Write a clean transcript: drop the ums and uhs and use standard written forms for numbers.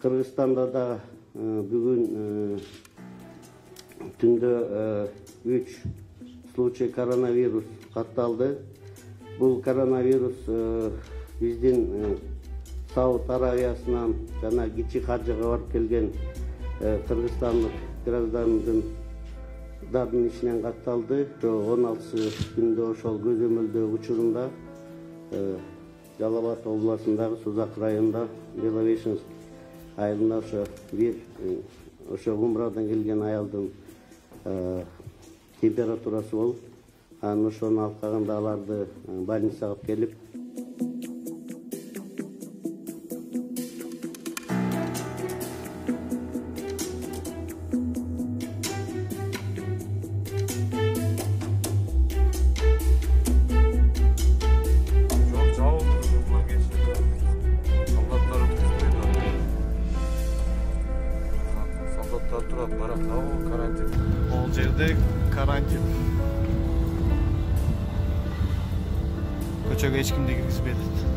Кыргызстанда да бүгүн түндө 3 случай коронавирус катталды. Бул коронавирус биздин Сауд Аравиясынан жана Кичи Хажыга барып келген кыргызстандык граждандын ишинен катталды. 16 күндө ошол көзөмөлдөө учурунда Жалал-Абад областындагы Сузак районунда Беловешенск айылында ошо умрадан келген аялдын температурасы болуп, анан ошону алып калганда аларды больницага алып келип турат барак карантин. Ол жерде карантин. Көчөгө эч кимди киргизбейт.